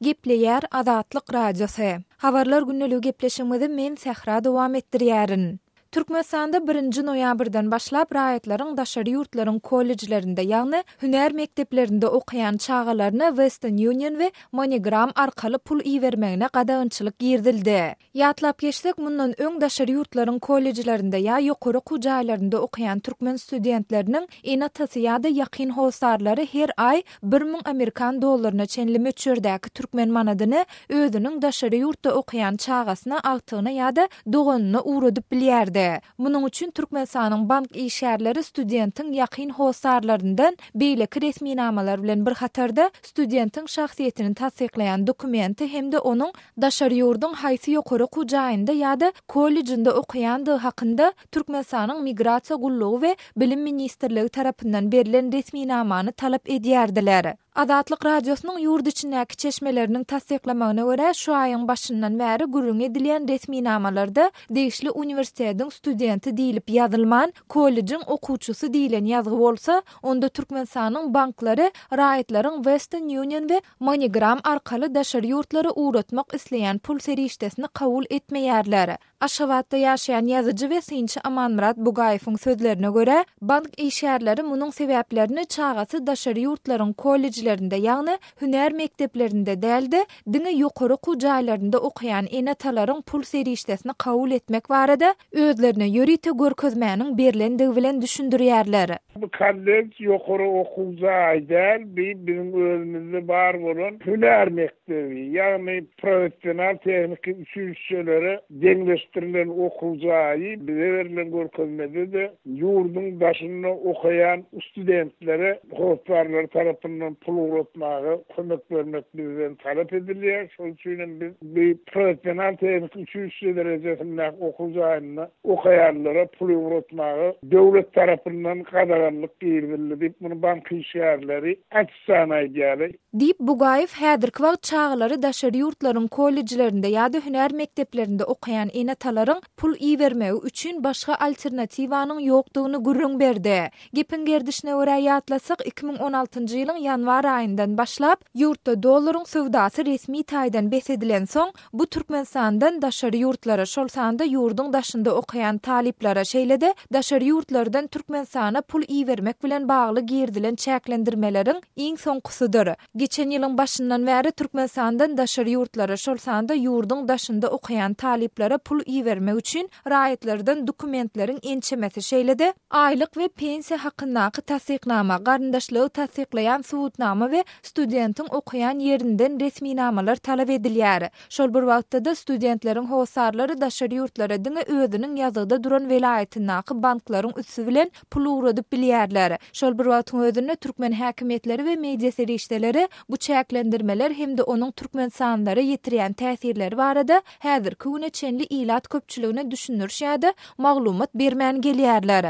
Gepleýär Azatlyk Radiosu. Habarlar günneligi gepleşigimizi men Sehra dowam etdirýärin. Türkmenistanda 1-nji noýabrdan başlap raýatlaryň daşary ýurtlaryň kollejlerinde, ýagny hüner mekdeplerinde okuyan çağalaryna Western Union we MoneyGram arkaly pul iýermegine gadagynçylyk girdildi. Ýatlap geçsek, mundan öň daşary ýurtlaryň kollejlerinde ýa ýokary jaýlarynda okuyan türkmen studentleriniň enatasy ýa-da ýakyn howsarlary her ay 1000 Amerikan dollaryna çenli möçürdäki türkmen manadyny özüniň daşary ýurtda okuyan çağasyna agtygyna ýa-da doganyna uradyp bilýärdi. Munuň üçin Türkmenistanyň bank işgärleri studentin ýakyn howsarlaryndan beýleki resmi namalar bilen bir hatarda studentin şahsiýetini tasdiklayan dokumenti hemde onuň daşary ýurdun haýsy ýokary jaýynda ýa-da kollejinde okuyandygy hakynda Türkmenistanyň Migrasiýa gullugy we Bilim ministrligi tarapyndan berilen resmi namany talap edýärdiler. Azatlyk Radiosynyň ýurt içindäki çeşmeleriniň tasdiklamagyna görä, şu aýyň başyndan bäri gürrüň edilen resmi namalarda degişli uniwersitetiň studenti diýilip ýazylman, kollejiň okuwçysy diýilen ýazgy bolsa, onda Türkmenistanyň banklary raýatlaryň Western Union we MoneyGram arkaly daşary ýurtlara uratmak isleýän pul serişdesini kabul etmeýärler. Aşgabatda ýaşaýan ýazyjy we synçy Amanmurat Bugaýewiň sözlerine görä, bank işgärleri munyň sebäplerini çağasy daşary ýurtlaryň kollejlerinde, ýagny hüner mekdeplerinde däldi, diňe ýokary jaýlarynda okuyan enatalaryň pul serişdesini kabul etmek barada özlerine ýörite görkezmäniň berilendigi bilen düşündirýärler. Bu kollej ýokary okuwjy däl, bizim özümizde bar bolan hüner mekdebi, ýagny professional tehnik üçüncüleri deňleşdirilen okuwjy bize berilen görkezmede de ýurdun daşyny okuyan studentlere howsarlar tarapyndan pul uratmagy, kömek bermek bizden talap edilýär. Şol üçin biz bir professional tehnik üçüncü derejesinde okuwjyny okayanlara pul uratmagy döwlet tarapyndan gadaganlyk girildi diýip muny bank işgärleri açsan aýdýar. Diýip Bugaýew häzirki wagt çağlary daşary ýurtlaryň kollejlerinde ýa-da hüner mekdeplerinde okuyan enatalaryň pul iýermegi üçin başga alternatiwanyň ýokdugyny gürrüň berdi. Gepin gerdişine görä ýatlasak 2016-njy ýylyň ýanwar aýyndan başlap ýurtda dollaryň sowdasy resmi taýdan besedilen soň bu Türkmenistandan daşary ýurtlara, şol sanda ýurdun daşynda okuyan taliplere şeýlede daşary ýurtlardan Türkmenistana pul iýermek bilen bagly girdilen çäklendirmeleriň iň soňkusydyr. Geçen ýylyň başyndan bäri Türkmenistandan daşary ýurtlara, şol sanda ýurdun daşynda okuyan taliplere pul iýermek üçin raýatlardan dokumentleriň ençemesi şeýlede aýlyk we pensiýa hakyndaky tasdiknama, garyndaşlygy tasdiklayan subutnama we studentin okuyan ýerinden resmi namalar talap edilýär. Şol bir wagtda da studentleriň howsarlary daşary ýurtlara diňe özüniň ýazygda duran welaýatynaky banklaryň üstü bilen pul uradyp bilýärler. Şol bir wagtyň özünde türkmen häkimetleri we media serişdeleri bu çäklendirmeler hemde onuň Türkmenistanlara ýetirýän täsirleri barada häzirki güne çenli ilat köpçüligine düşünürşýärdi, maglumat bermän gelýärler.